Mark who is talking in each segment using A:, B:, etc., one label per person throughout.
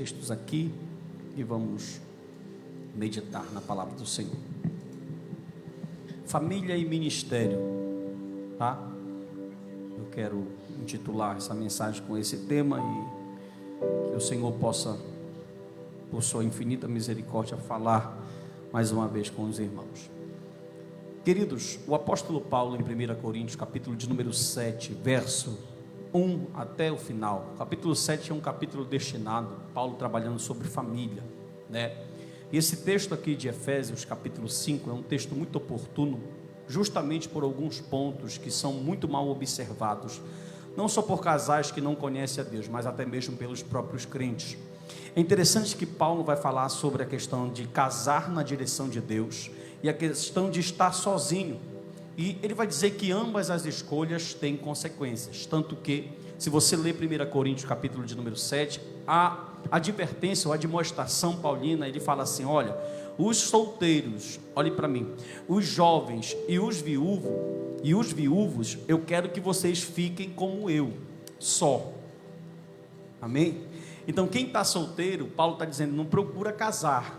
A: textos aqui e vamos meditar na palavra do Senhor. Família e ministério, tá? Eu quero intitular essa mensagem com esse tema e que o Senhor possa, por sua infinita misericórdia, falar mais uma vez com os irmãos. Queridos, o apóstolo Paulo, em 1 Coríntios, capítulo de número 7, verso 1 até o final. O capítulo 7 é um capítulo destinado, Paulo trabalhando sobre família, né? E esse texto aqui de Efésios, capítulo 5, é um texto muito oportuno, justamente por alguns pontos que são muito mal observados, não só por casais que não conhecem a Deus, mas até mesmo pelos próprios crentes. É interessante que Paulo vai falar sobre a questão de casar na direção de Deus e a questão de estar sozinho. E ele vai dizer que ambas as escolhas têm consequências, tanto que, se você ler 1 Coríntios, capítulo de número 7, a advertência ou a admoestação paulina, ele fala assim: olha, os solteiros, olhe para mim, os jovens e os viúvos, eu quero que vocês fiquem como eu, só. Amém? Então quem está solteiro, Paulo está dizendo, não procura casar,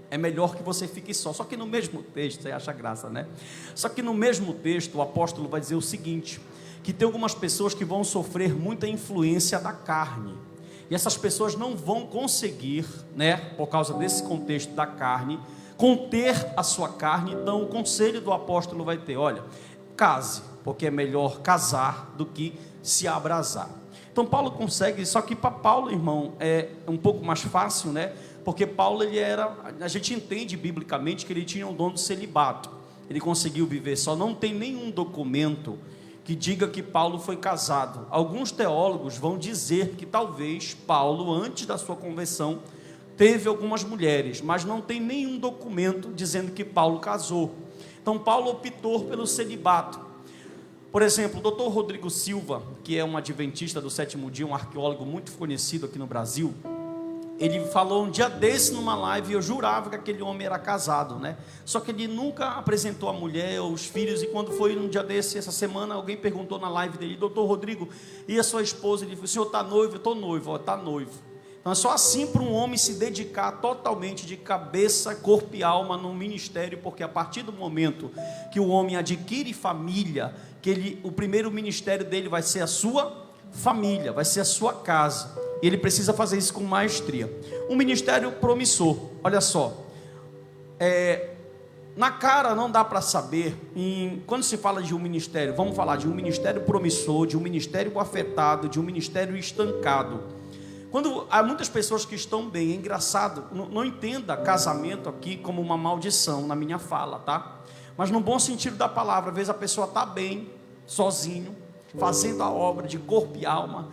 A: é melhor que você fique só. Só que no mesmo texto, você acha graça, né? Só que no mesmo texto, o apóstolo vai dizer o seguinte, que tem algumas pessoas que vão sofrer muita influência da carne, e essas pessoas não vão conseguir, né, por causa desse contexto da carne, conter a sua carne. Então o conselho do apóstolo vai ter: olha, case, porque é melhor casar do que se abrasar. Então Paulo consegue, só que para Paulo, irmão, é um pouco mais fácil, né? Porque Paulo, a gente entende biblicamente que ele tinha o dom do celibato, ele conseguiu viver só, não tem nenhum documento que diga que Paulo foi casado. Alguns teólogos vão dizer que talvez Paulo, antes da sua conversão, teve algumas mulheres, mas não tem nenhum documento dizendo que Paulo casou. Então Paulo optou pelo celibato. Por exemplo, o Dr. Rodrigo Silva, que é um adventista do sétimo dia, um arqueólogo muito conhecido aqui no Brasil, ele falou um dia desse numa live, eu jurava que aquele homem era casado, né? Só que ele nunca apresentou a mulher ou os filhos, e quando foi num dia desse, essa semana, alguém perguntou na live dele: doutor Rodrigo, e a sua esposa? Ele falou: o senhor está noivo? Eu estou noivo, está noivo. Então é só assim para um homem se dedicar totalmente de cabeça, corpo e alma no ministério, porque a partir do momento que o homem adquire família, o primeiro ministério dele vai ser a sua família, vai ser a sua casa. E ele precisa fazer isso com maestria. Um ministério promissor, olha só, na cara não dá para saber, quando se fala de um ministério, vamos falar de um ministério promissor, de um ministério afetado, de um ministério estancado. Quando há muitas pessoas que estão bem, é engraçado, não entenda casamento aqui como uma maldição na minha fala, tá? Mas no bom sentido da palavra, às vezes a pessoa está bem, sozinho, fazendo a obra de corpo e alma,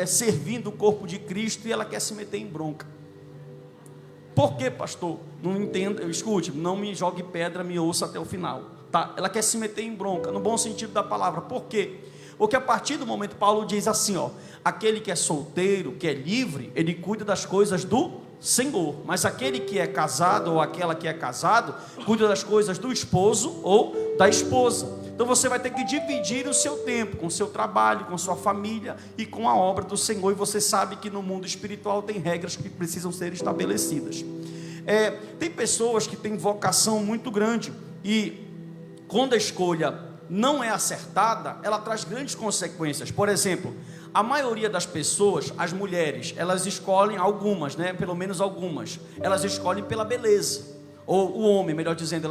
A: servindo o corpo de Cristo, e ela quer se meter em bronca. Por quê, pastor? Não entenda, escute, não me jogue pedra, me ouça até o final, tá? Ela quer se meter em bronca, no bom sentido da palavra. Por quê? Porque a partir do momento, Paulo diz assim, ó, aquele que é solteiro, que é livre, ele cuida das coisas do Senhor, mas aquele que é casado, ou aquela que é casado, cuida das coisas do esposo ou da esposa. Então você vai ter que dividir o seu tempo com o seu trabalho, com sua família e com a obra do Senhor. E você sabe que no mundo espiritual tem regras que precisam ser estabelecidas. Tem pessoas que têm vocação muito grande, e quando a escolha não é acertada, ela traz grandes consequências. Por exemplo, a maioria das pessoas, as mulheres, elas escolhem algumas, né? Pelo menos algumas, elas escolhem pela beleza. Ou o homem, melhor dizendo,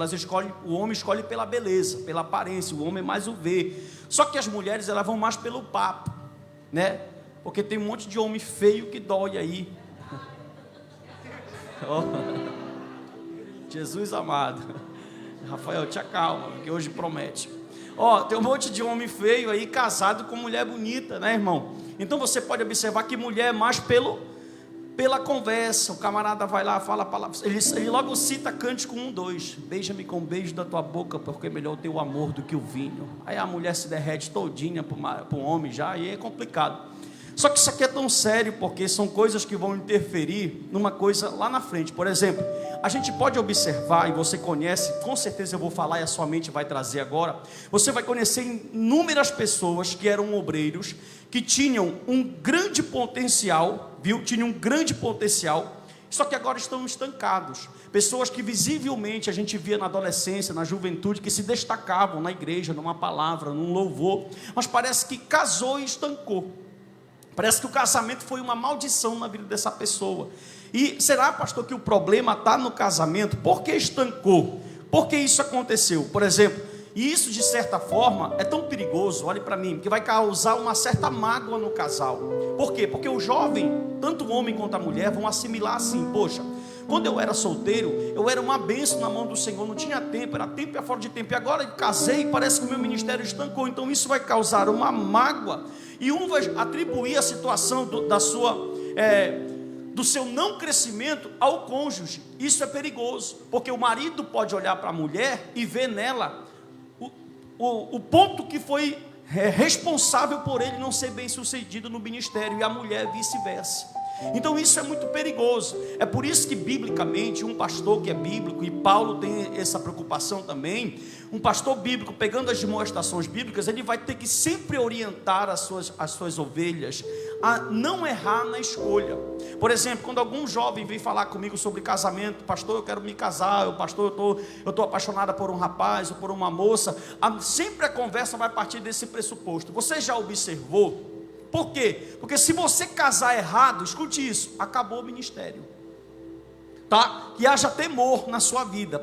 A: o homem escolhe pela beleza, pela aparência, o homem mais o vê. Só que as mulheres, elas vão mais pelo papo, né? Porque tem um monte de homem feio que dói aí. Oh, Jesus amado. Rafael, te acalma, porque hoje promete. Tem um monte de homem feio aí, casado com mulher bonita, né, irmão? Então você pode observar que mulher é mais pela conversa. O camarada vai lá, fala a palavra, ele logo cita Cântico 1:2, beija-me com o beijo da tua boca, porque é melhor o teu amor do que o vinho. Aí a mulher se derrete todinha para um homem já, e é complicado. Só que isso aqui é tão sério, porque são coisas que vão interferir numa coisa lá na frente. Por exemplo, a gente pode observar, e você conhece, com certeza eu vou falar e a sua mente vai trazer agora. Você vai conhecer inúmeras pessoas que eram obreiros, que tinham um grande potencial, viu? Tinham um grande potencial, só que agora estão estancados. Pessoas que visivelmente a gente via na adolescência, na juventude, que se destacavam na igreja, numa palavra, num louvor, mas parece que casou e estancou. Parece que o casamento foi uma maldição na vida dessa pessoa. E será, pastor, que o problema está no casamento? Por que estancou? Por que isso aconteceu? Por exemplo, e isso de certa forma é tão perigoso, olhe para mim, que vai causar uma certa mágoa no casal. Por quê? Porque o jovem, tanto o homem quanto a mulher, vão assimilar assim: poxa, quando eu era solteiro, eu era uma bênção na mão do Senhor, não tinha tempo, era tempo e fora de tempo, e agora eu casei e parece que o meu ministério estancou. Então isso vai causar uma mágoa, e um vai atribuir a situação do seu não crescimento ao cônjuge. Isso é perigoso, porque o marido pode olhar para a mulher e ver nela o ponto que foi responsável por ele não ser bem sucedido no ministério, e a mulher vice-versa. Então isso é muito perigoso. É por isso que biblicamente um pastor que é bíblico, e Paulo tem essa preocupação também, um pastor bíblico pegando as demonstrações bíblicas, ele vai ter que sempre orientar as suas ovelhas a não errar na escolha. Por exemplo, quando algum jovem vem falar comigo sobre casamento: pastor, eu quero me casar, pastor, eu estou apaixonada por um rapaz ou por uma moça, sempre a conversa vai partir desse pressuposto. Você já observou? Por quê? Porque se você casar errado, escute isso, acabou o ministério, tá? Que haja temor na sua vida,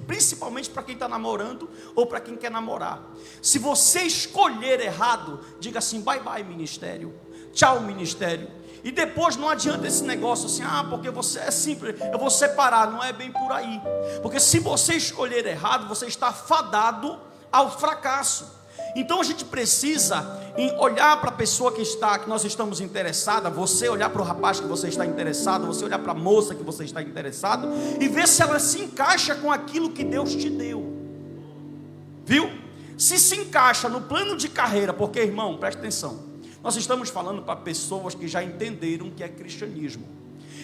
A: principalmente para quem está namorando ou para quem quer namorar. Se você escolher errado, diga assim: bye bye ministério, tchau ministério. E depois não adianta esse negócio assim: porque você é simples, eu vou separar. Não é bem por aí, porque se você escolher errado, você está fadado ao fracasso. Então a gente precisa olhar para a pessoa que nós estamos interessados, você olhar para o rapaz que você está interessado, você olhar para a moça que você está interessado, e ver se ela se encaixa com aquilo que Deus te deu, viu? Se encaixa no plano de carreira, porque, irmão, presta atenção, nós estamos falando para pessoas que já entenderam o que é cristianismo.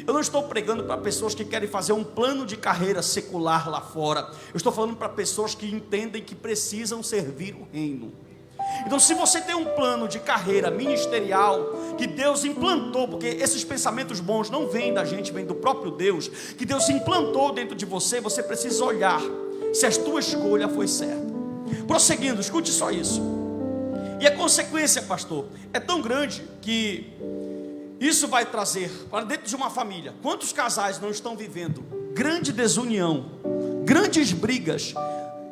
A: Eu não estou pregando para pessoas que querem fazer um plano de carreira secular lá fora. Eu estou falando para pessoas que entendem que precisam servir o reino. Então, se você tem um plano de carreira ministerial que Deus implantou, porque esses pensamentos bons não vêm da gente, vêm do próprio Deus, que Deus implantou dentro de você, você precisa olhar se a tua escolha foi certa. Prosseguindo, escute só isso. E a consequência, pastor, é tão grande que isso vai trazer para dentro de uma família. Quantos casais não estão vivendo grande desunião, grandes brigas,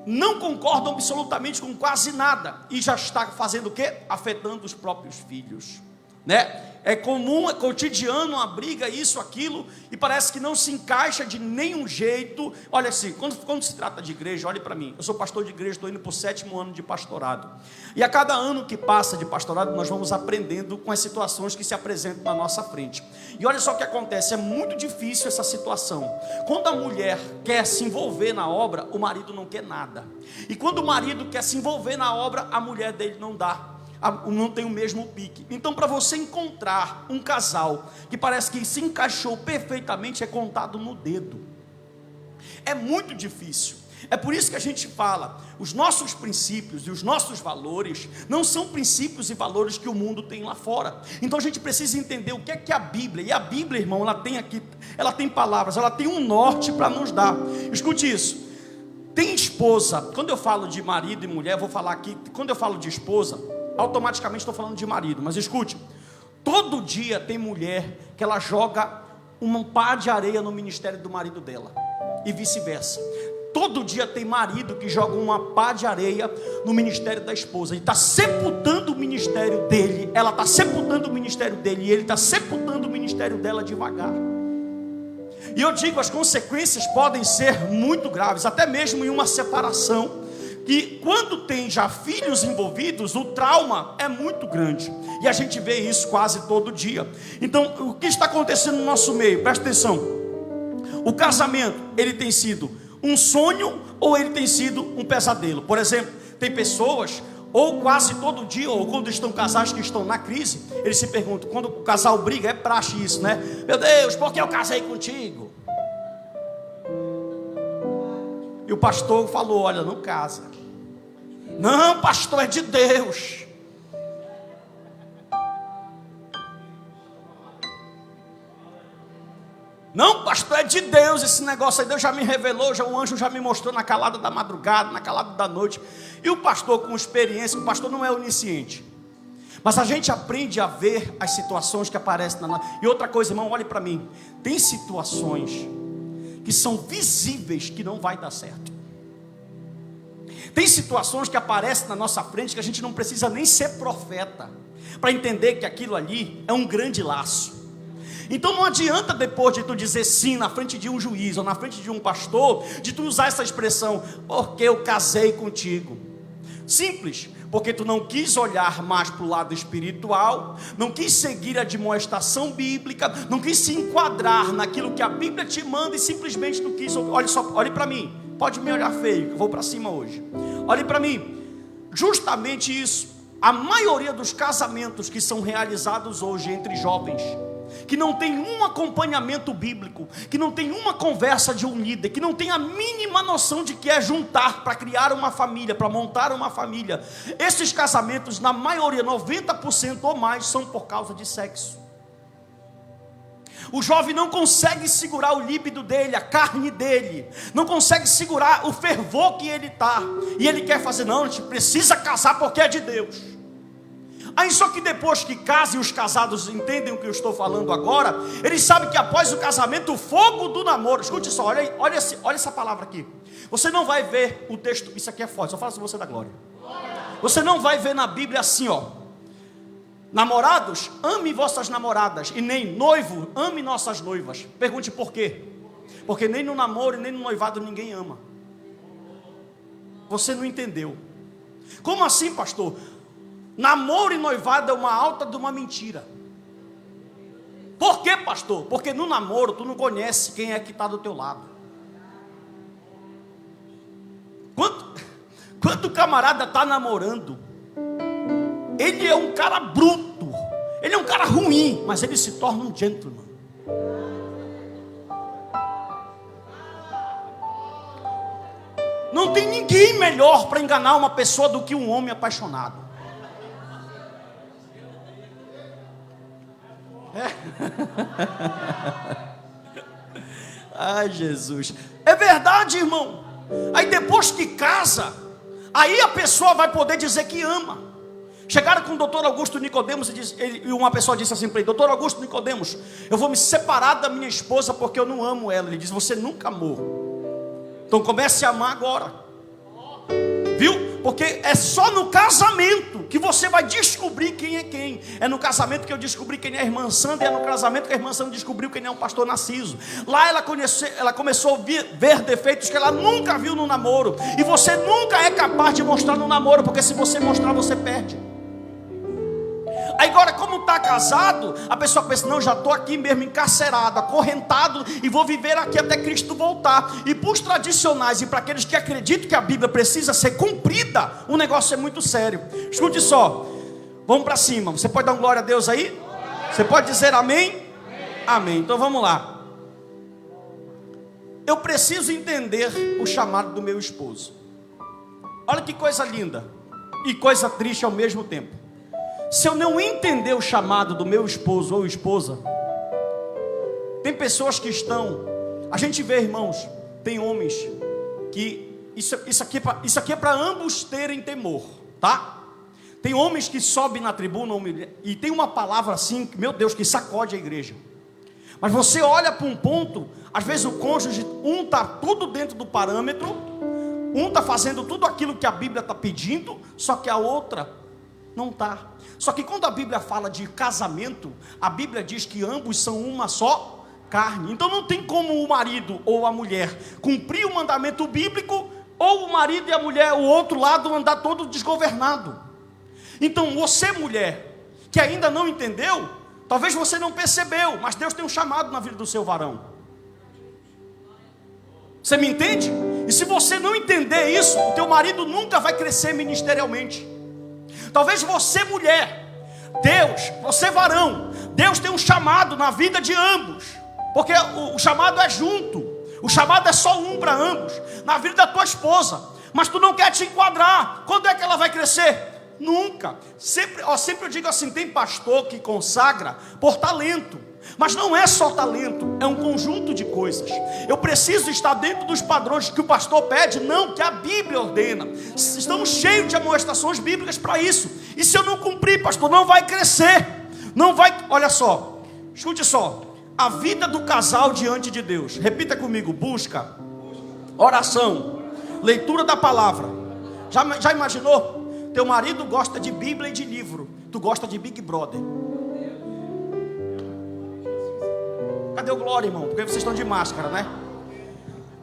A: não concordam absolutamente com quase nada, e já está fazendo o quê? Afetando os próprios filhos, né? É comum, é cotidiano a briga, isso, aquilo, e parece que não se encaixa de nenhum jeito. Olha assim, quando se trata de igreja, olhe para mim, eu sou pastor de igreja, estou indo para o 7º ano de pastorado, e a cada ano que passa de pastorado, nós vamos aprendendo com as situações que se apresentam na nossa frente. E olha só o que acontece, é muito difícil essa situação. Quando a mulher quer se envolver na obra, o marido não quer nada, e quando o marido quer se envolver na obra, a mulher dele não tem o mesmo pique. Então, para você encontrar um casal que parece que se encaixou perfeitamente, é contado no dedo. É muito difícil. É por isso que a gente fala, os nossos princípios e os nossos valores não são princípios e valores que o mundo tem lá fora. Então a gente precisa entender o que é a Bíblia. E a Bíblia, irmão, ela tem palavras, ela tem um norte para nos dar. Escute isso. Tem esposa, quando eu falo de marido e mulher, vou falar aqui, quando eu falo de esposa, automaticamente estou falando de marido, mas escute, todo dia tem mulher que ela joga um pá de areia no ministério do marido dela, e vice-versa. Todo dia tem marido que joga uma pá de areia no ministério da esposa, e está sepultando o ministério dele, ela está sepultando o ministério dele, e ele está sepultando o ministério dela devagar. E eu digo, as consequências podem ser muito graves, até mesmo em uma separação, que quando tem já filhos envolvidos, o trauma é muito grande, e a gente vê isso quase todo dia. Então, o que está acontecendo no nosso meio? Presta atenção, o casamento, ele tem sido um sonho, ou ele tem sido um pesadelo? Por exemplo, tem pessoas,
B: ou quase todo dia, ou quando estão casais que estão na crise, eles se perguntam, quando o casal briga, é praxe isso, né? Meu Deus, por que eu casei contigo? E o pastor falou, olha, não casa. Não, pastor, é de Deus. Não, pastor, é de Deus esse negócio aí. Deus já me revelou, já o anjo já me mostrou na calada da madrugada, na calada da noite. E o pastor com experiência, o pastor não é onisciente, mas a gente aprende a ver as situações que aparecem na nossa. E outra coisa, irmão, olhe para mim. Tem situações que são visíveis que não vai dar certo. Tem situações que aparecem na nossa frente que a gente não precisa nem ser profeta para entender que aquilo ali é um grande laço. Então não adianta depois de tu dizer sim na frente de um juiz ou na frente de um pastor, de tu usar essa expressão, porque eu casei contigo. Simples, porque tu não quis olhar mais para o lado espiritual, não quis seguir a admoestação bíblica, não quis se enquadrar naquilo que a Bíblia te manda e simplesmente tu quis. Olhe para mim, pode me olhar feio, que eu vou para cima hoje. Olhe para mim, justamente isso, a maioria dos casamentos que são realizados hoje entre jovens, que não tem um acompanhamento bíblico, que não tem uma conversa de um líder, que não tem a mínima noção de que é juntar para criar uma família, para montar uma família. Esses casamentos, na maioria, 90% ou mais, são por causa de sexo. O jovem não consegue segurar o líbido dele, a carne dele, não consegue segurar o fervor que ele está, e ele quer fazer, não, a gente precisa casar porque é de Deus. Aí só que depois que casa, e os casados entendem o que eu estou falando agora, eles sabem que após o casamento, o fogo do namoro, escute só, olha essa palavra aqui, você não vai ver o texto, isso aqui é forte, só fala se você da glória, você não vai ver na Bíblia assim, ó, namorados, ame vossas namoradas, e nem noivo, ame nossas noivas. Pergunte por quê? Porque nem no namoro, nem no noivado ninguém ama. Você não entendeu. Como assim, pastor? Namoro e noivado é uma alta de uma mentira. Por quê, pastor? Porque no namoro tu não conhece quem é que está do teu lado. Quando o camarada está namorando, ele é um cara bruto, ele é um cara ruim, mas ele se torna um gentleman. Não tem ninguém melhor para enganar uma pessoa do que um homem apaixonado. Ai, Jesus, é verdade, irmão. Aí depois que casa, aí a pessoa vai poder dizer que ama. Chegaram com o doutor Augusto Nicodemos e uma pessoa disse assim para ele: doutor Augusto Nicodemos, eu vou me separar da minha esposa porque eu não amo ela. Ele diz: você nunca amou, então comece a amar agora. Viu? Porque é só no casamento que você vai descobrir quem é quem. É no casamento que eu descobri quem é a irmã Sandra, e é no casamento que a irmã Sandra descobriu quem é o pastor Narciso. Lá ela começou a ver defeitos que ela nunca viu no namoro. E você nunca é capaz de mostrar no namoro, porque se você mostrar, você perde. Aí agora, como está casado, a pessoa pensa: não, já estou aqui mesmo encarcerado, acorrentado, e vou viver aqui até Cristo voltar. E para os tradicionais e para aqueles que acreditam que a Bíblia precisa ser cumprida, o negócio é muito sério. Escute só, vamos para cima. Você pode dar um glória a Deus aí? Você pode dizer amém? Amém. Então vamos lá. Eu preciso entender o chamado do meu esposo. Olha que coisa linda e coisa triste ao mesmo tempo. Se eu não entender o chamado do meu esposo ou esposa, tem pessoas que estão, a gente vê, irmãos, tem homens que, isso aqui é para ambos terem temor, tá? Tem homens que sobem na tribuna e tem uma palavra assim, meu Deus, que sacode a igreja. Mas você olha para um ponto, às vezes o cônjuge, um está tudo dentro do parâmetro, um está fazendo tudo aquilo que a Bíblia está pedindo, só que a outra não está. Só que quando a Bíblia fala de casamento, a Bíblia diz que ambos são uma só carne. Então não tem como o marido ou a mulher cumprir o mandamento bíblico, ou o marido e a mulher, o outro lado, andar todo desgovernado. Então você, mulher, que ainda não entendeu, talvez você não percebeu, mas Deus tem um chamado na vida do seu varão. Você me entende? E se você não entender isso, o teu marido nunca vai crescer ministerialmente. Talvez você, mulher, Deus, você varão, Deus tem um chamado na vida de ambos, porque o chamado é junto, o chamado é só um para ambos, na vida da tua esposa, mas tu não quer te enquadrar. Quando é que ela vai crescer? Nunca. Sempre eu digo assim, tem pastor que consagra por talento, mas não é só talento, é um conjunto de coisas. Eu preciso estar dentro dos padrões que o pastor pede, não que a Bíblia ordena. Estamos cheios de amonestações bíblicas para isso. E se eu não cumprir, pastor, não vai crescer. Não vai, olha só, escute só. A vida do casal diante de Deus. Repita comigo: busca, oração, leitura da palavra. Já imaginou? Teu marido gosta de Bíblia e de livro, tu gosta de Big Brother. Cadê o glória, irmão? Porque vocês estão de máscara, né?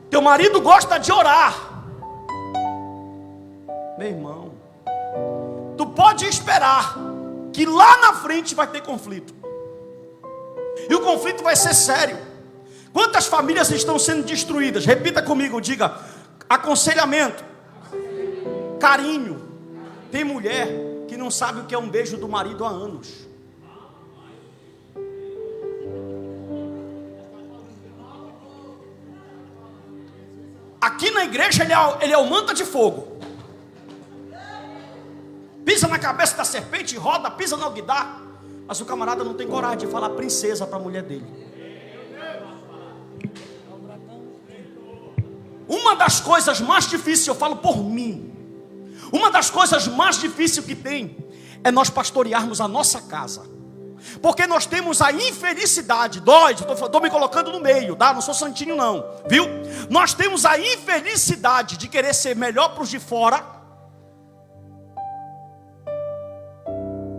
B: Teu marido gosta de orar. Meu irmão, tu pode esperar que lá na frente vai ter conflito. E o conflito vai ser sério. Quantas famílias estão sendo destruídas? Repita comigo, diga: aconselhamento, carinho. Tem mulher que não sabe o que é um beijo do marido há anos. Aqui na igreja ele é o manta de fogo. Pisa na cabeça da serpente, roda, pisa no alguidar. Mas o camarada não tem coragem de falar princesa para a mulher dele. Uma das coisas mais difíceis, eu falo por mim, uma das coisas mais difíceis que tem é nós pastorearmos a nossa casa. Porque nós temos a infelicidade, estou me colocando no meio, tá? Não sou santinho não, viu? Nós temos a infelicidade de querer ser melhor para os de fora.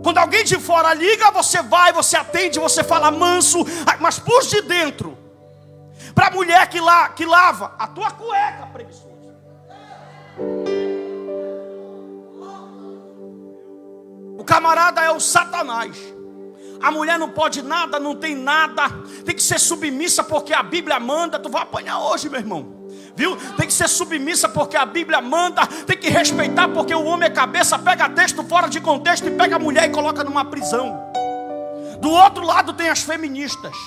B: Quando alguém de fora liga, você vai, você atende, você fala manso, mas por de dentro, para a mulher que lava a tua cueca, preguiçoso. O camarada é o Satanás. A mulher não pode nada, não tem nada, tem que ser submissa porque a Bíblia manda. Tu vai apanhar hoje, meu irmão, viu? Tem que ser submissa porque a Bíblia manda. Tem que respeitar porque o homem é cabeça. Pega texto fora de contexto e pega a mulher e coloca numa prisão. Do outro lado tem as feministas.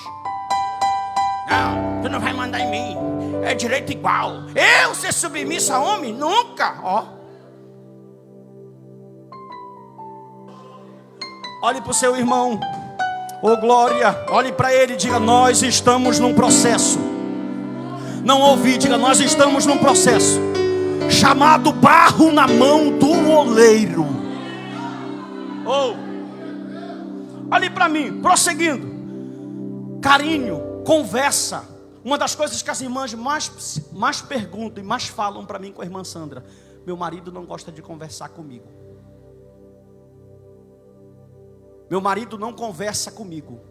B: Não, tu não vai mandar em mim, é direito igual. Eu ser submissa a homem? Nunca, ó. Olhe para o seu irmão, ô glória, olhe para ele e diga: nós estamos num processo. Não ouvi, diga: nós estamos num processo chamado barro na mão do oleiro. Olhe para mim, prosseguindo. Carinho, conversa. Uma das coisas que as irmãs mais perguntam e mais falam para mim com a irmã Sandra: meu marido não gosta de conversar comigo. Meu marido não conversa comigo.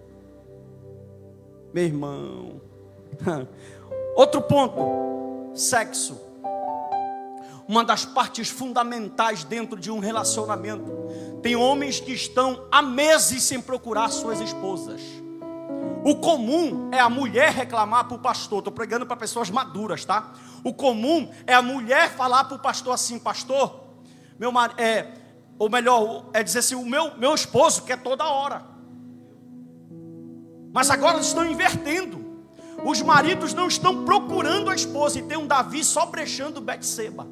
B: Meu irmão. Outro ponto: sexo. Uma das partes fundamentais dentro de um relacionamento. Tem homens que estão há meses sem procurar suas esposas. O comum é a mulher reclamar para o pastor. Estou pregando para pessoas maduras, tá? O comum é a mulher falar para o pastor assim: pastor, meu marido ou melhor, é dizer assim: o meu esposo quer toda hora. Mas agora eles estão invertendo. Os maridos não estão procurando a esposa. E tem um Davi só brechando Betseba.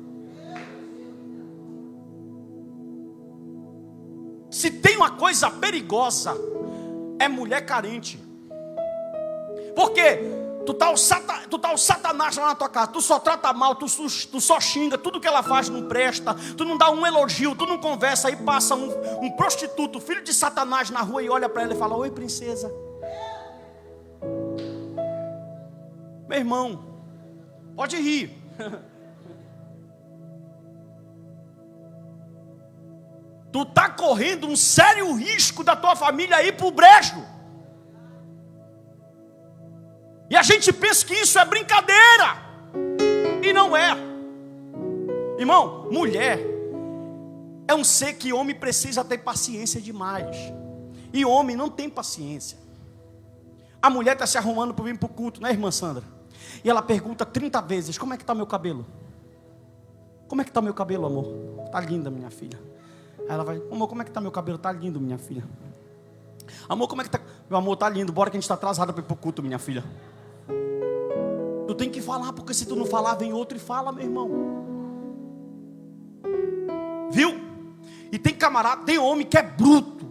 B: Se tem uma coisa perigosa, é mulher carente. Porque tu tá o Satanás lá na tua casa, tu só trata mal, tu só xinga, tudo que ela faz não presta, tu não dá um elogio, tu não conversa. Aí passa um prostituto, filho de Satanás na rua, e olha para ela e fala: oi princesa. Meu irmão, pode rir. Tu tá correndo um sério risco da tua família ir pro brejo. E a gente pensa que isso é brincadeira. E não é. Irmão, mulher é um ser que homem precisa ter paciência demais. E homem não tem paciência. A mulher está se arrumando para vir para o culto, né, irmã Sandra? E ela pergunta 30 vezes: como é que está meu cabelo? Como é que está meu cabelo, amor? Está linda, minha filha. Aí ela vai, amor, como é que tá meu cabelo? Tá lindo, minha filha. Amor, como é que tá? Meu amor, tá lindo, bora que a gente está atrasada para ir pro culto, minha filha. Tu tem que falar, porque se tu não falar, vem outro e fala, meu irmão. Viu? E tem camarada, tem homem que é bruto.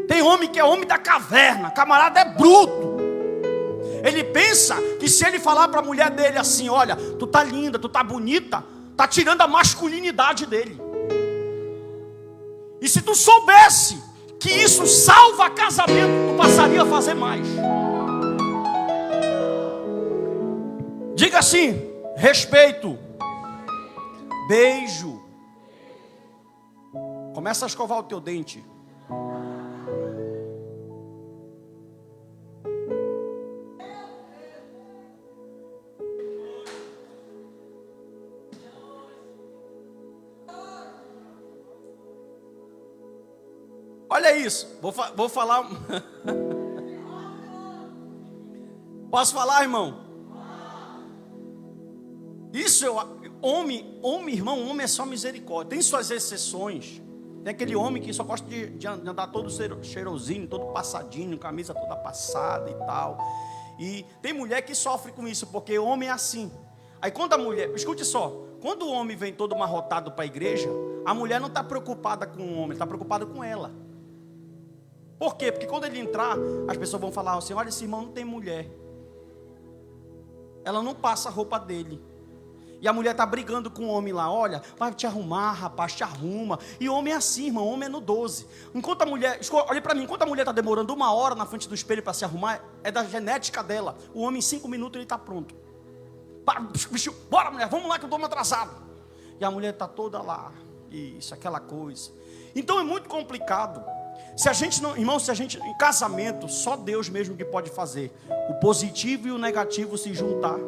B: Tem homem que é homem da caverna. Camarada é bruto. Ele pensa que se ele falar para a mulher dele assim, olha, tu tá linda, tu tá bonita, tá tirando a masculinidade dele. E se tu soubesse que isso salva casamento, tu passaria a fazer mais. Diga assim: respeito, beijo. Começa a escovar o teu dente. Olha isso, vou falar. Posso falar, irmão? Isso homem, irmão, homem é só misericórdia. Tem suas exceções. Tem aquele homem que só gosta de andar todo cheirosinho, todo passadinho, camisa toda passada e tal. E tem mulher que sofre com isso, porque homem é assim. Aí quando a mulher, escute só, quando o homem vem todo amarrotado para a igreja, a mulher não está preocupada com o homem, está preocupada com ela. Por quê? Porque quando ele entrar, as pessoas vão falar assim, olha, esse irmão não tem mulher. Ela não passa a roupa dele. E a mulher está brigando com o homem lá, olha, vai te arrumar, rapaz, te arruma. E homem é assim, irmão, homem é no 12. Enquanto a mulher, olha para mim, enquanto a mulher está demorando 1 hora na frente do espelho para se arrumar, é da genética dela. O homem em 5 minutos ele está pronto. Bora mulher, vamos lá que eu estou atrasado. E a mulher está toda lá, isso, aquela coisa. Então é muito complicado. Se a gente não, irmão, se a gente, em casamento, só Deus mesmo que pode fazer o positivo e o negativo se juntar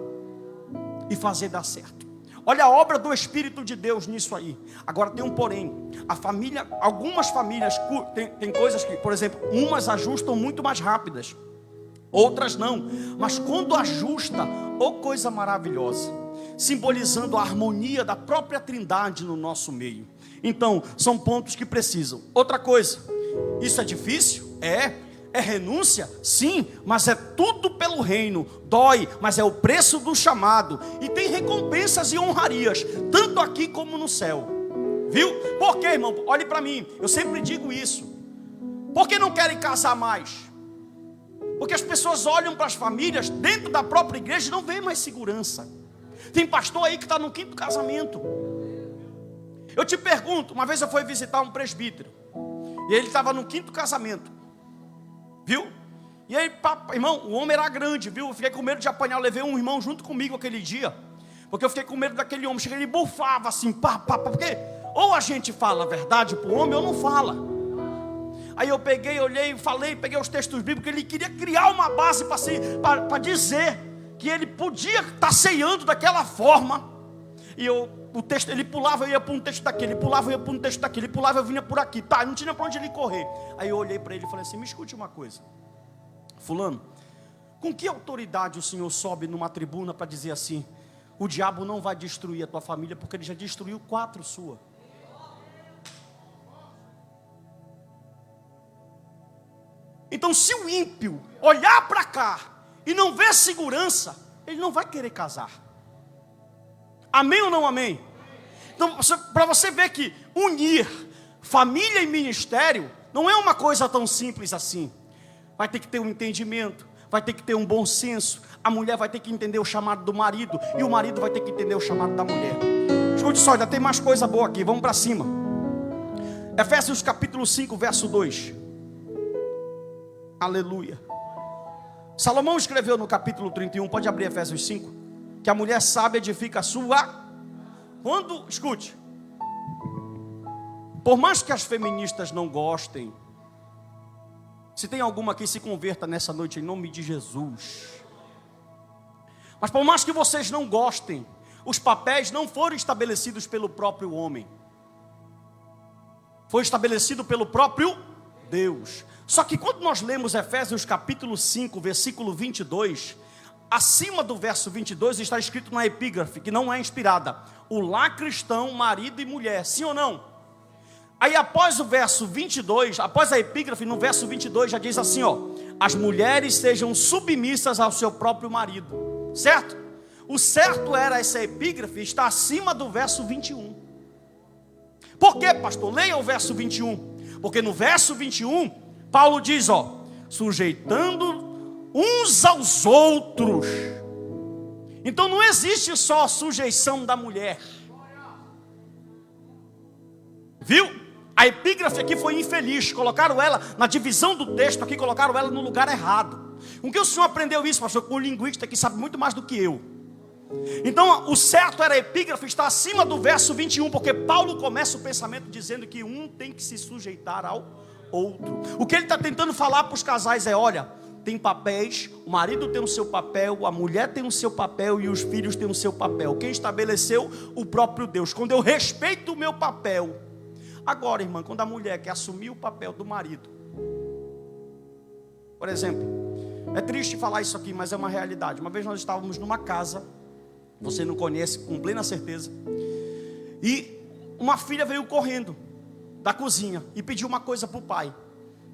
B: e fazer dar certo. Olha a obra do Espírito de Deus nisso aí. Agora tem um porém. A família, algumas famílias tem coisas que, por exemplo, umas ajustam muito mais rápidas, outras não. Mas quando ajusta, oh coisa maravilhosa, simbolizando a harmonia da própria Trindade no nosso meio. Então, são pontos que precisam. Outra coisa, isso é difícil? É renúncia? Sim, mas é tudo pelo reino. Dói, mas é o preço do chamado. E tem recompensas e honrarias, tanto aqui como no céu. Viu? Por quê, irmão? Olhe para mim, eu sempre digo isso. Por que não querem casar mais? Porque as pessoas olham para as famílias dentro da própria igreja e não vê mais segurança. Tem pastor aí que está no 5º casamento. Eu te pergunto, uma vez eu fui visitar um presbítero e ele estava no 5º casamento. Viu? E aí, irmão, o homem era grande, viu? Eu fiquei com medo de apanhar, eu levei um irmão junto comigo aquele dia, porque eu fiquei com medo daquele homem. Cheguei, ele bufava assim, porque ou a gente fala a verdade para o homem ou não fala. Aí eu peguei, olhei, falei, peguei os textos bíblicos, ele queria criar uma base para dizer que ele podia estar ceando daquela forma. E o texto, ele pulava, eu ia para um texto daqui, ele pulava, eu ia para um texto daqui, ele pulava, eu vinha por aqui, tá, não tinha para onde ele correr. Aí eu olhei para ele e falei assim, me escute uma coisa, fulano, com que autoridade o senhor sobe numa tribuna para dizer assim, o diabo não vai destruir a tua família, porque ele já destruiu 4 sua. Então se o ímpio olhar para cá e não ver segurança, ele não vai querer casar. Amém ou não amém? Então, para você ver que unir família e ministério não é uma coisa tão simples assim. Vai ter que ter um entendimento, vai ter que ter um bom senso. A mulher vai ter que entender o chamado do marido e o marido vai ter que entender o chamado da mulher. Escute só, ainda tem mais coisa boa aqui, vamos para cima. Efésios capítulo 5, verso 2. Aleluia. Salomão escreveu no capítulo 31, pode abrir Efésios 5, que a mulher sábia edifica a sua... Quando, escute, por mais que as feministas não gostem, se tem alguma que se converta nessa noite em nome de Jesus. Mas por mais que vocês não gostem, os papéis não foram estabelecidos pelo próprio homem. Foi estabelecido pelo próprio Deus. Só que quando nós lemos Efésios capítulo 5, versículo 22... acima do verso 22 está escrito na epígrafe, que não é inspirada, o lar cristão, marido e mulher, sim ou não? Aí após o verso 22, após a epígrafe, no verso 22 já diz assim, ó: as mulheres sejam submissas ao seu próprio marido. Certo? O certo era essa epígrafe estar acima do verso 21. Por quê, pastor? Leia o verso 21. Porque no verso 21, Paulo diz, ó: sujeitando uns aos outros. Então não existe só a sujeição da mulher. Viu? A epígrafe aqui foi infeliz. Colocaram ela na divisão do texto aqui, colocaram ela no lugar errado. Com que o senhor aprendeu isso, pastor? Com o linguista que sabe muito mais do que eu. Então o certo era a epígrafe estar acima do verso 21, porque Paulo começa o pensamento dizendo que um tem que se sujeitar ao outro. O que ele está tentando falar para os casais é: olha, tem papéis, o marido tem o seu papel, a mulher tem o seu papel e os filhos têm o seu papel. Quem estabeleceu? O próprio Deus. Quando eu respeito o meu papel. Agora, irmã, quando a mulher quer assumir o papel do marido, por exemplo, é triste falar isso aqui, mas é uma realidade. Uma vez nós estávamos numa casa, você não conhece, com plena certeza, e uma filha veio correndo da cozinha e pediu uma coisa para o pai.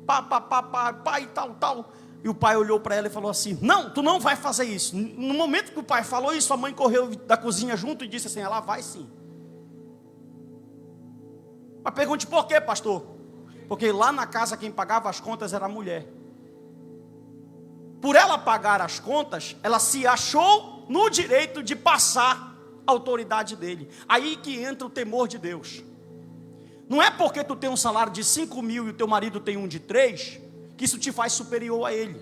B: Pai, tal. E o pai olhou para ela e falou assim: não, tu não vai fazer isso. No momento que o pai falou isso, a mãe correu da cozinha junto e disse assim: ela vai sim. Mas pergunte por quê, pastor? Porque lá na casa quem pagava as contas era a mulher. Por ela pagar as contas, ela se achou no direito de passar a autoridade dele. Aí que entra o temor de Deus. Não é porque tu tem um salário de 5 mil e o teu marido tem um de 3, que isso te faz superior a ele.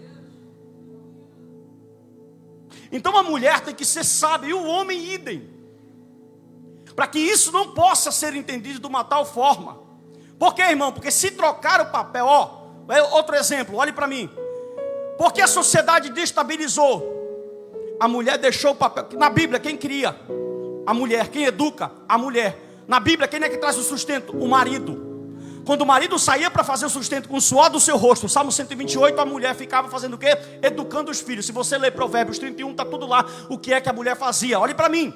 B: Então a mulher tem que ser sábia, e o homem idem, para que isso não possa ser entendido de uma tal forma. Por quê, irmão? Porque se trocar o papel, outro exemplo, olhe para mim. Porque a sociedade destabilizou. A mulher deixou o papel. Na Bíblia, quem cria? A mulher. Quem educa? A mulher. Na Bíblia, quem é que traz o sustento? O marido. Quando o marido saía para fazer o sustento com o suor do seu rosto, Salmo 128, a mulher ficava fazendo o quê? Educando os filhos. Se você ler Provérbios 31, está tudo lá o que é que a mulher fazia. Olhe para mim.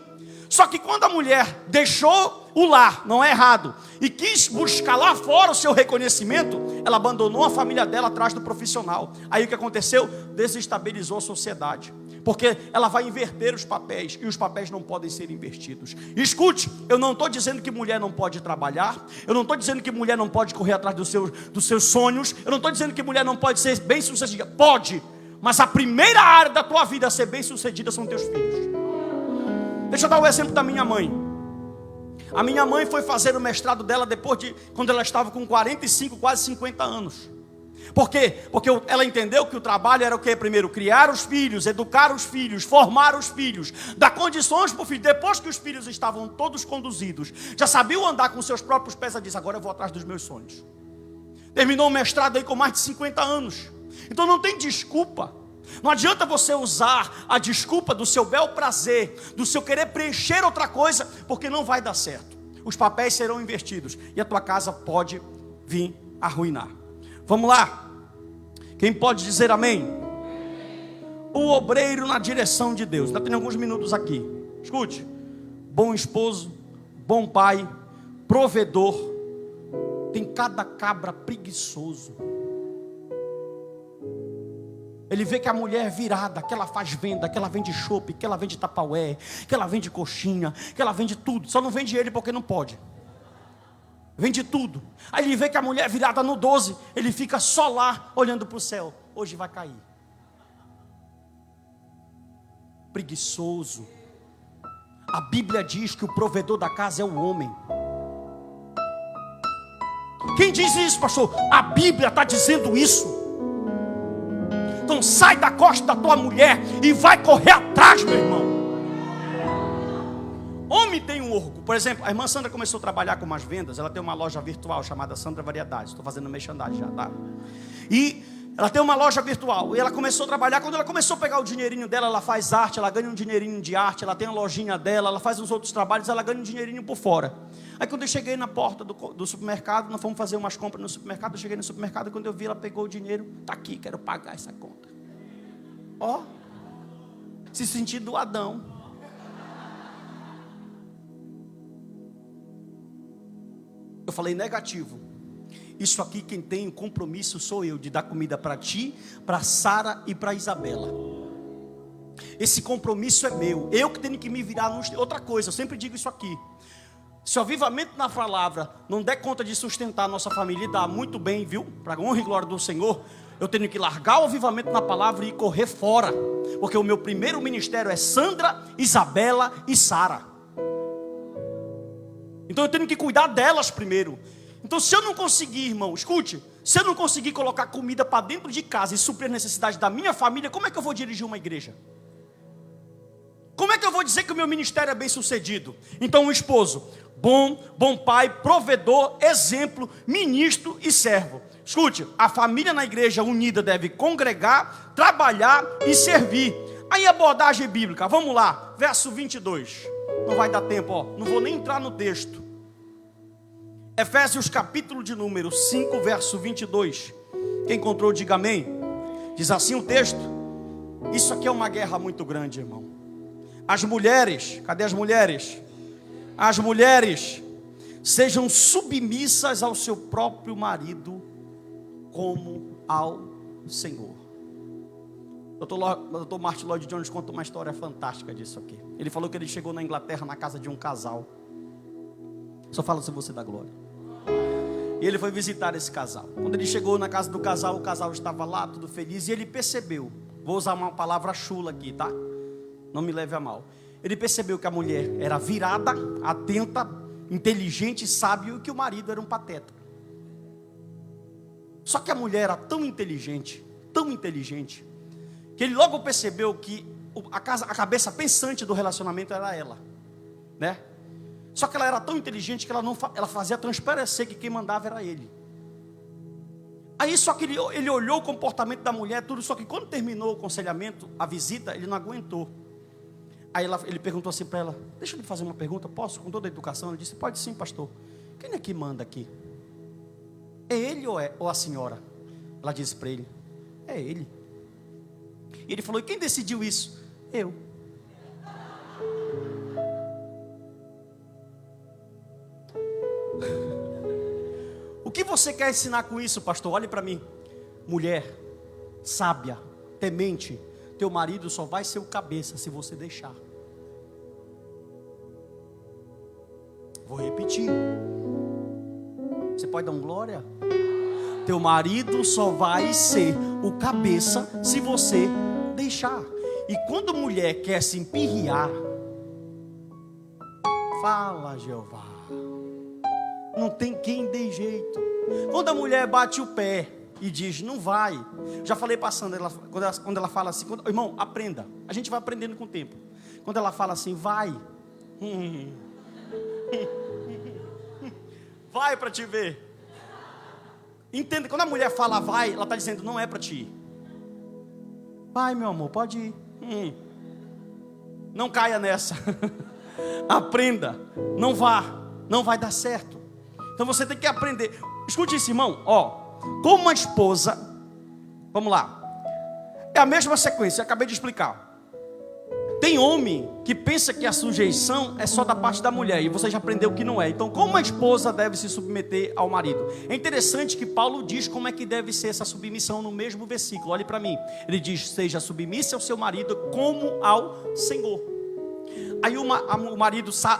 B: Só que quando a mulher deixou o lar, não é errado, e quis buscar lá fora o seu reconhecimento, ela abandonou a família dela atrás do profissional. Aí o que aconteceu? Desestabilizou a sociedade. Porque ela vai inverter os papéis, e os papéis não podem ser invertidos. Escute, eu não estou dizendo que mulher não pode trabalhar, eu não estou dizendo que mulher não pode correr atrás dos seus sonhos, eu não estou dizendo que mulher não pode ser bem sucedida. Pode, mas a primeira área da tua vida a ser bem sucedida são teus filhos. Deixa eu dar o exemplo da minha mãe. A minha mãe foi fazer o mestrado dela quando ela estava com 45, quase 50 anos. Por quê? Porque ela entendeu que o trabalho era o quê? Primeiro, criar os filhos, educar os filhos, formar os filhos, dar condições para o filho. Depois que os filhos estavam todos conduzidos, já sabiam andar com seus próprios pés, ela disse: agora eu vou atrás dos meus sonhos. Terminou o mestrado aí com mais de 50 anos. Então não tem desculpa. Não adianta você usar a desculpa do seu bel prazer, do seu querer preencher outra coisa, porque não vai dar certo. Os papéis serão invertidos e a tua casa pode vir a arruinar. Vamos lá. Quem pode dizer amém? O obreiro na direção de Deus. Ainda tem alguns minutos aqui. Escute. Bom esposo, bom pai, provedor. Tem cada cabra preguiçoso. Ele vê que a mulher é virada, que ela faz venda, que ela vende chopp, que ela vende tapaué, que ela vende coxinha, que ela vende tudo. Só não vende ele porque não pode. Vende tudo. Aí ele vê que a mulher é virada no 12, ele fica só lá olhando para o céu. Hoje vai cair. Preguiçoso. A Bíblia diz que o provedor da casa é o homem. Quem diz isso, pastor? A Bíblia está dizendo isso. Então sai da costa da tua mulher e vai correr atrás, meu irmão. Homem tem um orgulho. Por exemplo, a irmã Sandra começou a trabalhar com umas vendas. Ela tem uma loja virtual chamada Sandra Variedades. Estou fazendo merchandising já, tá? E ela tem uma loja virtual. E ela começou a trabalhar. Quando ela começou a pegar o dinheirinho dela, ela faz arte, ela ganha um dinheirinho de arte. Ela tem a lojinha dela, ela faz uns outros trabalhos, ela ganha um dinheirinho por fora. Aí quando eu cheguei na porta do supermercado, nós fomos fazer umas compras no supermercado. Eu cheguei no supermercado, quando eu vi, ela pegou o dinheiro. Está aqui, quero pagar essa conta. Ó, se sentir doadão. falei negativo. Isso aqui quem tem compromisso sou eu, de dar comida para ti, para Sara e para Isabela. Esse compromisso é meu, eu que tenho que me virar. Outra coisa, eu sempre digo isso aqui: se o avivamento na palavra não der conta de sustentar a nossa família e dar muito bem, viu, para a honra e glória do Senhor, eu tenho que largar o avivamento na palavra e correr fora, porque o meu primeiro ministério é Sandra, Isabela e Sara. Então eu tenho que cuidar delas primeiro. Então, se eu não conseguir, irmão, escute, se eu não conseguir colocar comida para dentro de casa e suprir a necessidade da minha família, como é que eu vou dirigir uma igreja? Como é que eu vou dizer que o meu ministério é bem sucedido? Então, um esposo, bom pai, provedor, exemplo, ministro e servo. Escute, a família na igreja unida deve congregar, trabalhar e servir. Aí a abordagem bíblica, vamos lá, verso 22. Não vai dar tempo, ó, não vou nem entrar no texto. Efésios capítulo de número 5, verso 22. Quem encontrou, diga amém. Diz assim o texto. Isso aqui é uma guerra muito grande, irmão. As mulheres, cadê as mulheres? As mulheres sejam submissas ao seu próprio marido como ao Senhor. Dr. Martin Lloyd Jones conta uma história fantástica disso aqui. Ele falou que ele chegou na Inglaterra na casa de um casal. Só fala se você dá glória. E ele foi visitar esse casal. Quando ele chegou na casa do casal, o casal estava lá, tudo feliz. E ele percebeu, vou usar uma palavra chula aqui, tá? Não me leve a mal. Ele percebeu que a mulher era virada, atenta, inteligente, sábio, e que o marido era um pateta. Só que a mulher era tão inteligente, que ele logo percebeu que a cabeça pensante do relacionamento era ela, né? Só que ela era tão inteligente que ela fazia transparecer que quem mandava era ele. Aí só que ele olhou o comportamento da mulher, tudo, só que quando terminou o aconselhamento, a visita, ele não aguentou. Aí ele perguntou assim para ela: deixa eu lhe fazer uma pergunta, posso? Com toda a educação. Ele disse: pode sim, pastor. Quem é que manda aqui? É ele ou a senhora? Ela disse para ele: é ele. E ele falou: e quem decidiu isso? Eu. O que você quer ensinar com isso, pastor? Olhe para mim. Mulher sábia, temente, teu marido só vai ser o cabeça se você deixar. Vou repetir. Você pode dar um glória? Teu marido só vai ser o cabeça se você deixar. E quando mulher quer se empirriar, fala, Jeová, não tem quem dê jeito. Quando a mulher bate o pé e diz, não vai. Já falei para a Sandra, quando ela fala assim, irmão, aprenda. A gente vai aprendendo com o tempo. Quando ela fala assim, vai. Vai para te ver. Entenda, quando a mulher fala vai, ela está dizendo, não é para ti ir. Vai, meu amor, pode ir. Não caia nessa. Aprenda. Não vá. Não vai dar certo. Então você tem que aprender. Escute isso, irmão. Como uma esposa. Vamos lá. É a mesma sequência, eu acabei de explicar. Tem homem que pensa que a sujeição é só da parte da mulher, e você já aprendeu que não é. Então, como uma esposa deve se submeter ao marido? É interessante que Paulo diz como é que deve ser essa submissão no mesmo versículo. Olhe para mim. Ele diz, seja submissa ao seu marido como ao Senhor. Aí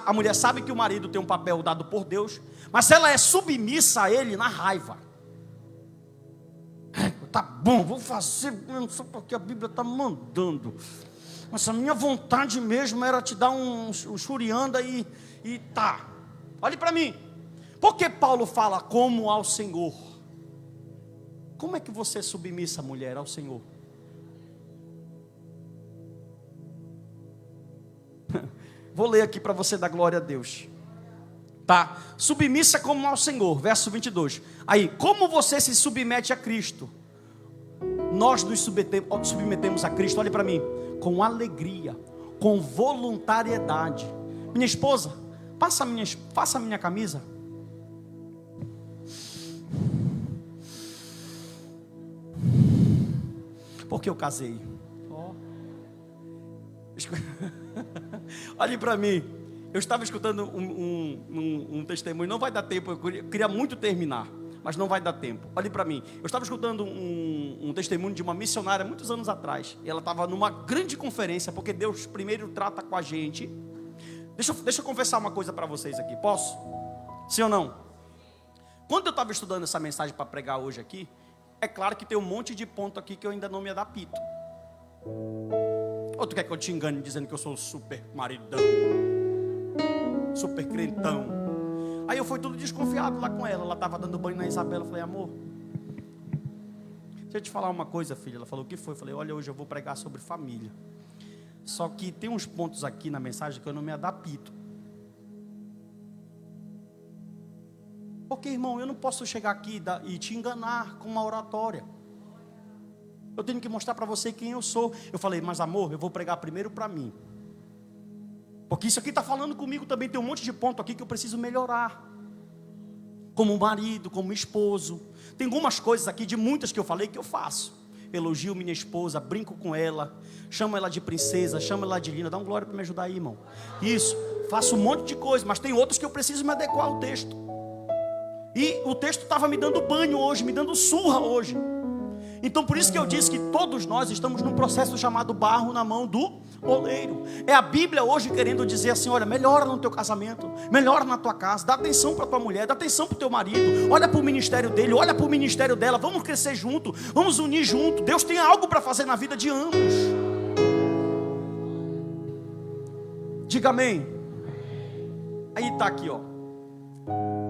B: a mulher sabe que o marido tem um papel dado por Deus, mas ela é submissa a ele na raiva. Tá bom, vou fazer só porque a Bíblia está mandando. Mas a minha vontade mesmo era te dar um churianda e tá. Olhe para mim. Por que Paulo fala como ao Senhor? Como é que você é submissa, mulher, ao Senhor? Vou ler aqui para você dar glória a Deus. Tá? Submissa como ao Senhor, verso 22. Aí, como você se submete a Cristo? Nós nos submetemos a Cristo, olhe para mim, com alegria, com voluntariedade. Minha esposa, faça a minha camisa. Porque eu casei. Olhe para mim. Eu estava escutando um testemunho, não vai dar tempo, eu queria muito terminar, mas não vai dar tempo. Olhe para mim, eu estava escutando um testemunho de uma missionária muitos anos atrás, e ela estava numa grande conferência, porque Deus primeiro trata com a gente. Deixa eu confessar uma coisa para vocês aqui, posso? Sim ou não? Quando eu estava estudando essa mensagem para pregar hoje aqui, é claro que tem um monte de ponto aqui que eu ainda não me adapto. Ou tu quer que eu te engane dizendo que eu sou super maridão, super crentão? Aí eu fui tudo desconfiado lá com ela. Ela estava dando banho na Isabela. Eu falei, amor, deixa eu te falar uma coisa, filha. Ela falou, o que foi? Eu falei, olha, hoje eu vou pregar sobre família. Só que tem uns pontos aqui na mensagem que eu não me adapto. Porque, irmão, eu não posso chegar aqui e te enganar com uma oratória. Eu tenho que mostrar para você quem eu sou. Eu falei, mas amor, eu vou pregar primeiro para mim. Porque isso aqui está falando comigo também. Tem um monte de ponto aqui que eu preciso melhorar. Como marido, como esposo. Tem algumas coisas aqui, de muitas que eu falei, que eu faço. Elogio minha esposa, brinco com ela, chamo ela de princesa, chamo ela de linda. Dá um glória para me ajudar aí, irmão. Isso, faço um monte de coisa, mas tem outros que eu preciso me adequar ao texto. E o texto estava me dando banho hoje, me dando surra hoje. Então por isso que eu disse que todos nós estamos num processo chamado barro na mão do oleiro. É a Bíblia hoje querendo dizer assim, olha, melhora no teu casamento, melhora na tua casa, dá atenção para tua mulher, dá atenção para o teu marido, olha para o ministério dele, olha para o ministério dela, vamos crescer junto, vamos unir junto. Deus tem algo para fazer na vida de ambos. Diga amém. Aí está aqui, ó.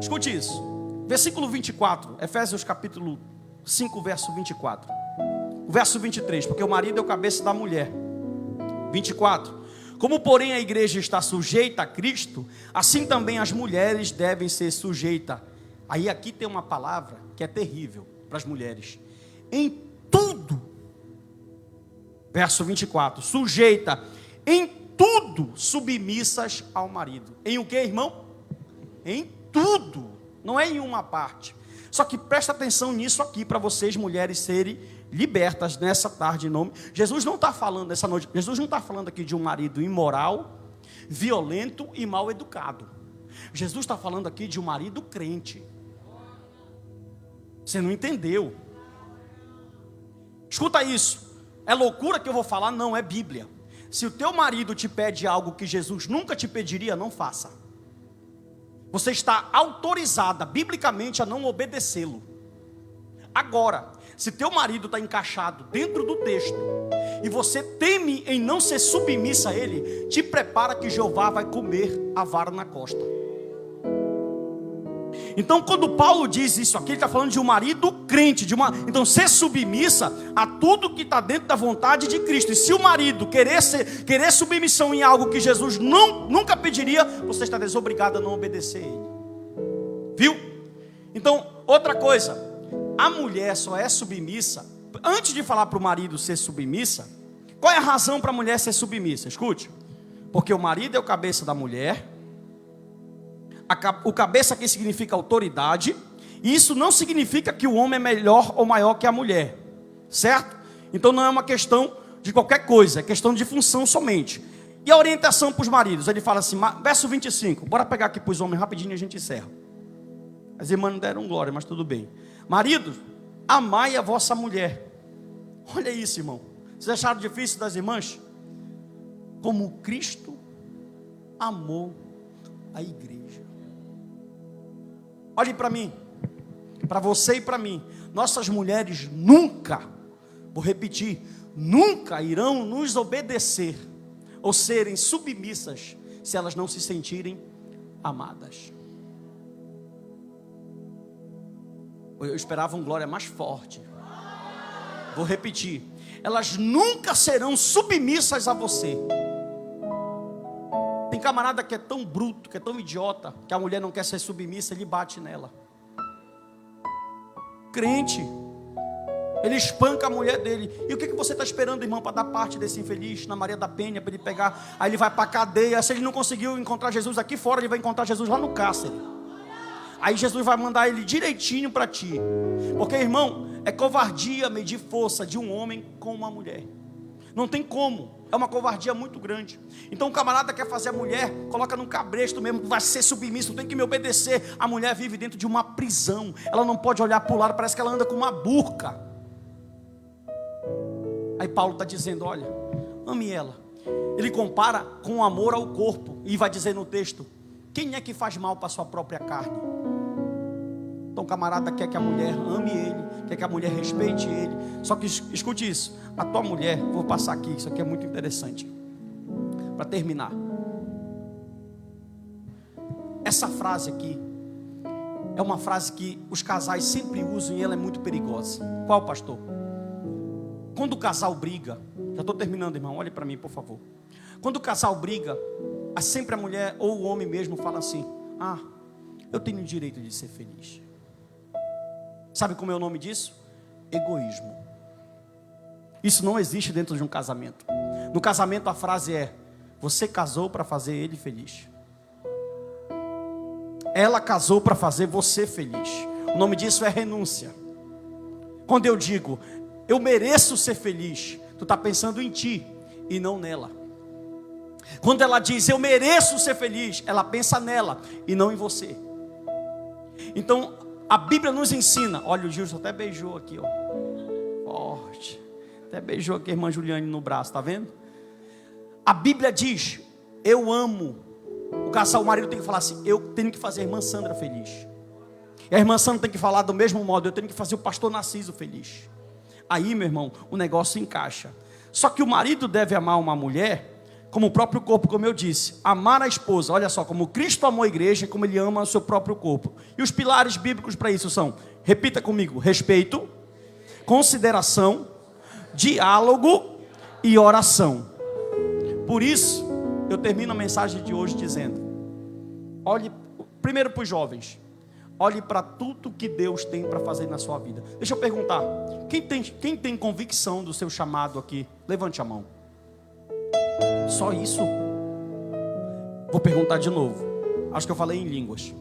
B: Escute isso. Versículo 24, Efésios capítulo 5, verso 24. O verso 23, porque o marido é o cabeça da mulher. 24. Como, porém, a igreja está sujeita a Cristo, assim também as mulheres devem ser sujeitas. Aí aqui tem uma palavra que é terrível para as mulheres. Em tudo. Verso 24. Sujeita em tudo submissas ao marido. Em o que, irmão? Em tudo. Não é em uma parte. Só que presta atenção nisso aqui, para vocês mulheres serem libertas nessa tarde em nome. Jesus não está falando nessa noite, Jesus não está falando aqui de um marido imoral, violento e mal educado. Jesus está falando aqui de um marido crente. Você não entendeu? Escuta isso. É loucura que eu vou falar? Não, é Bíblia. Se o teu marido te pede algo que Jesus nunca te pediria, não faça. Você está autorizada biblicamente a não obedecê-lo. Agora, se teu marido está encaixado dentro do texto e você teme em não ser submissa a ele, te prepara que Jeová vai comer a vara na costa. Então, quando Paulo diz isso aqui, ele está falando de um marido crente, então ser submissa a tudo que está dentro da vontade de Cristo. E se o marido querer submissão em algo que Jesus nunca pediria, você está desobrigado a não obedecer a ele. Viu? Então, outra coisa, a mulher só é submissa. Antes de falar para o marido ser submissa, qual é a razão para a mulher ser submissa? Escute, porque o marido é o cabeça da mulher. O cabeça aqui significa autoridade, e isso não significa que o homem é melhor ou maior que a mulher, certo? Então não é uma questão de qualquer coisa, é questão de função somente. E a orientação para os maridos, ele fala assim, verso 25, bora pegar aqui para os homens rapidinho e a gente encerra. As irmãs não deram glória, mas tudo bem. Maridos, amai a vossa mulher. Olha isso, irmão. Vocês acharam difícil das irmãs? Como Cristo amou a igreja. Olhem para mim, para você e para mim. Nossas mulheres nunca, vou repetir, nunca irão nos obedecer ou serem submissas se elas não se sentirem amadas. Eu esperava um glória mais forte. Vou repetir. Elas nunca serão submissas a você. Tem camarada que é tão bruto, que é tão idiota, que a mulher não quer ser submissa, ele bate nela. Crente, ele espanca a mulher dele. E o que você está esperando, irmão, para dar parte desse infeliz na Maria da Penha, para ele pegar? Aí ele vai para a cadeia. Se ele não conseguiu encontrar Jesus aqui fora, ele vai encontrar Jesus lá no cárcere. Aí Jesus vai mandar ele direitinho para ti. Porque, irmão, é covardia medir força de um homem com uma mulher. Não tem como. É uma covardia muito grande. Então o camarada quer fazer a mulher, coloca num cabresto mesmo, vai ser submisso, tem que me obedecer. A mulher vive dentro de uma prisão. Ela não pode olhar para o lado, parece que ela anda com uma burca. Aí Paulo está dizendo, olha, ame ela. Ele compara com o amor ao corpo. E vai dizer no texto, quem é que faz mal para a sua própria carne? Então o camarada quer que a mulher ame ele, quer que a mulher respeite ele. Só que escute isso, a tua mulher, vou passar aqui, isso aqui é muito interessante. Para terminar, essa frase aqui é uma frase que os casais sempre usam e ela é muito perigosa. Qual, pastor? Quando o casal briga, já estou terminando, irmão, olhe para mim, por favor. Quando o casal briga, sempre a mulher ou o homem mesmo fala assim, eu tenho o direito de ser feliz. Sabe como é o nome disso? Egoísmo. Isso não existe dentro de um casamento. No casamento a frase é, você casou para fazer ele feliz. Ela casou para fazer você feliz. O nome disso é renúncia. Quando eu digo, eu mereço ser feliz, tu está pensando em ti e não nela. Quando ela diz, eu mereço ser feliz, ela pensa nela e não em você. Então, a Bíblia nos ensina, olha, o Gilson até beijou aqui, ó, forte, até beijou aqui a irmã Juliane no braço, tá vendo? A Bíblia diz, eu amo. O casal, o marido tem que falar assim, eu tenho que fazer a irmã Sandra feliz. E a irmã Sandra tem que falar do mesmo modo, eu tenho que fazer o pastor Narciso feliz. Aí, meu irmão, o negócio encaixa. Só que o marido deve amar uma mulher como o próprio corpo, como eu disse. Amar a esposa, olha só, como Cristo amou a igreja, como Ele ama o seu próprio corpo. E os pilares bíblicos para isso são, repita comigo, respeito, consideração, diálogo e oração. Por isso, eu termino a mensagem de hoje dizendo, olhe, primeiro para os jovens, olhe para tudo que Deus tem para fazer na sua vida. Deixa eu perguntar, quem tem convicção do seu chamado aqui? Levante a mão. Só isso? Vou perguntar de novo. Acho que eu falei em línguas.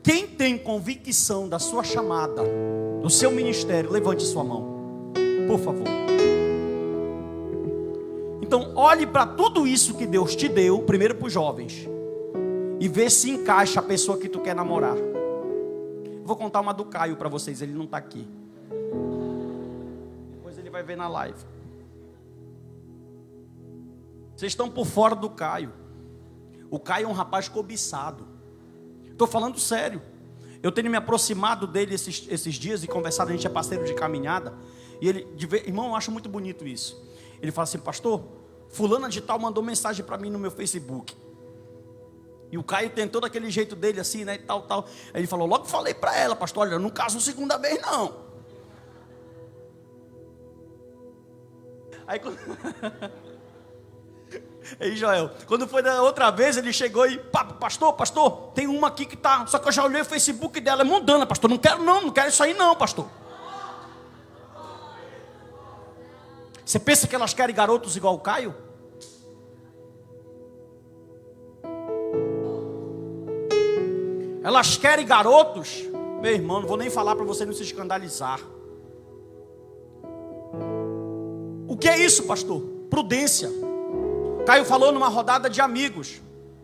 B: Quem tem convicção da sua chamada, do seu ministério, levante sua mão, por favor. Então olhe para tudo isso que Deus te deu, primeiro para os jovens, e vê se encaixa a pessoa que tu quer namorar. Vou contar uma do Caio para vocês, ele não está aqui. Depois ele vai ver na live. Vocês estão por fora do Caio. O Caio é um rapaz cobiçado. Estou falando sério. Eu tenho me aproximado dele esses dias e conversado, a gente é parceiro de caminhada. E ele, irmão, eu acho muito bonito isso. Ele fala assim, pastor, fulana de tal mandou mensagem para mim no meu Facebook. E o Caio tem todo aquele jeito dele assim, né, e tal. Aí ele falou, logo falei para ela, pastor, olha, eu não caso segunda vez não. Aí quando... Aí Joel, quando foi da outra vez, ele chegou e, pastor, tem uma aqui que tá, só que eu já olhei o Facebook dela, é mundana, pastor, não quero isso aí não, pastor. Você pensa que elas querem garotos igual o Caio? Elas querem garotos, meu irmão, não vou nem falar para você não se escandalizar. O que é isso, pastor? Prudência. Caio falou numa rodada de amigos,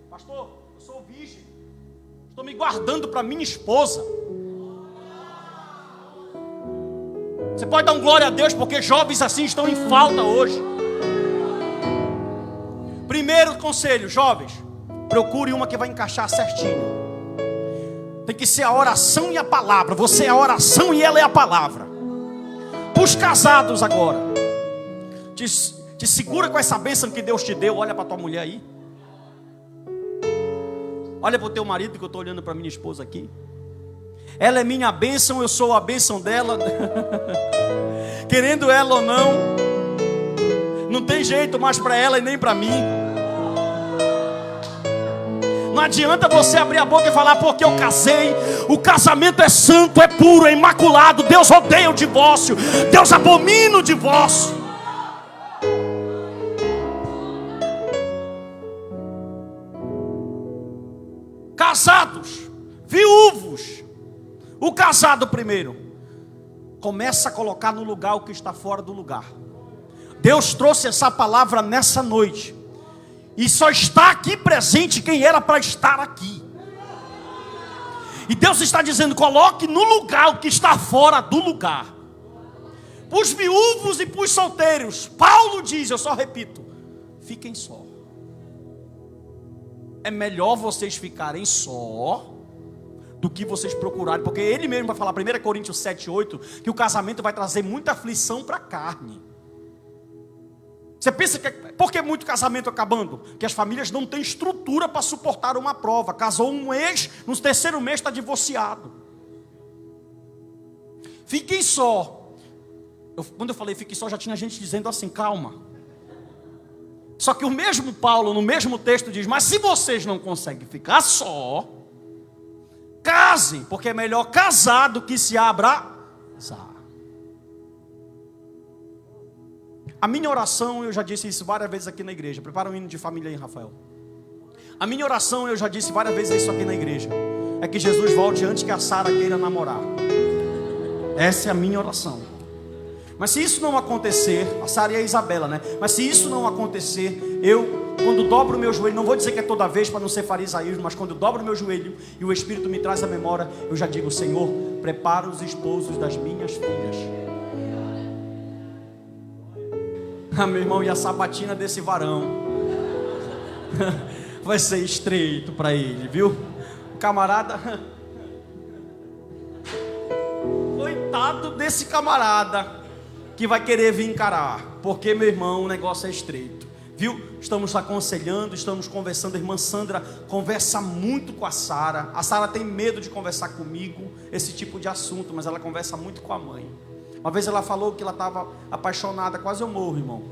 B: pastor, eu sou virgem, estou me guardando para minha esposa. Você pode dar um glória a Deus, porque jovens assim estão em falta hoje. Primeiro conselho, jovens, procure uma que vai encaixar certinho. Tem que ser a oração e a palavra. Você é a oração e ela é a palavra. Os casados agora, te segura com essa bênção que Deus te deu. Olha para tua mulher aí. Olha para o teu marido, que eu estou olhando para minha esposa aqui. Ela é minha bênção, eu sou a bênção dela. Querendo ela ou não, não tem jeito mais para ela e nem para mim. Não adianta você abrir a boca e falar porque eu casei. O casamento é santo, é puro, é imaculado. Deus odeia o divórcio, Deus abomina o divórcio. Casados, viúvos, o casado primeiro começa a colocar no lugar o que está fora do lugar. Deus trouxe essa palavra nessa noite. E só está aqui presente quem era para estar aqui. E Deus está dizendo: coloque no lugar o que está fora do lugar. Para os viúvos e para os solteiros, Paulo diz, eu só repito: fiquem só. É melhor vocês ficarem só do que vocês procurarem, porque ele mesmo vai falar, 1 Coríntios 7:8, que o casamento vai trazer muita aflição para a carne. Você pensa que por que muito casamento acabando? Que as famílias não têm estrutura para suportar uma prova. Casou um ex, no 3º mês está divorciado. Fiquem só. Quando eu falei fiquem só, já tinha gente dizendo assim: calma. Só que o mesmo Paulo, no mesmo texto, diz: mas se vocês não conseguem ficar só, casem, porque é melhor casar do que se abraçar. A minha oração, eu já disse isso várias vezes aqui na igreja. Prepara um hino de família aí, Rafael. A minha oração, eu já disse várias vezes isso aqui na igreja, é que Jesus volte antes que a Sara queira namorar. Essa é a minha oração. Mas se isso não acontecer, a Sara e a Isabela, né? Mas se isso não acontecer, eu, quando dobro o meu joelho, não vou dizer que é toda vez para não ser farisaísmo, mas quando eu dobro o meu joelho e o Espírito me traz a memória, eu já digo: Senhor, prepara os esposos das minhas filhas. Ah, meu irmão, e a sabatina desse varão vai ser estreito para ele, viu? O camarada, coitado desse camarada que vai querer vir encarar, porque, meu irmão, o negócio é estreito, viu? Estamos aconselhando, estamos conversando. A irmã Sandra conversa muito com a Sara. A Sara tem medo de conversar comigo esse tipo de assunto, mas ela conversa muito com a mãe. Uma vez ela falou que ela estava apaixonada, quase eu morro, irmão.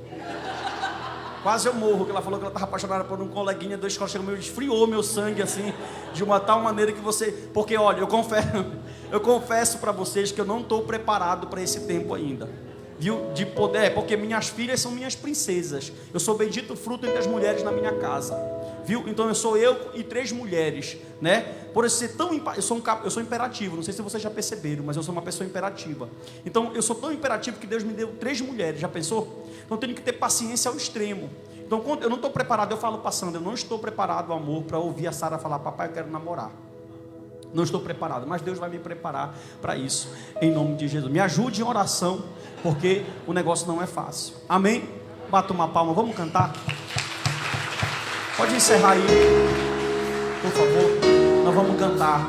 B: Quase eu morro, que ela falou que ela estava apaixonada por um coleguinha da escola. Chegou, esfriou meu sangue assim, de uma tal maneira que você... Porque olha, eu confesso para vocês que eu não estou preparado para esse tempo ainda, viu? De poder, porque minhas filhas são minhas princesas. Eu sou bendito fruto entre as mulheres na minha casa, viu? Então eu sou eu e 3 mulheres, né? Por eu ser tão eu sou imperativo. Não sei se vocês já perceberam, mas eu sou uma pessoa imperativa. Então eu sou tão imperativo que Deus me deu 3 mulheres. Já pensou? Então eu tenho que ter paciência ao extremo. Então quando eu não estou preparado, eu falo para Sandra: eu não estou preparado, amor, para ouvir a Sara falar: papai, eu quero namorar. Não estou preparado, mas Deus vai me preparar para isso, em nome de Jesus. Me ajude em oração, porque o negócio não é fácil. Amém? Bata uma palma, vamos cantar? Pode encerrar aí, por favor. Nós vamos cantar.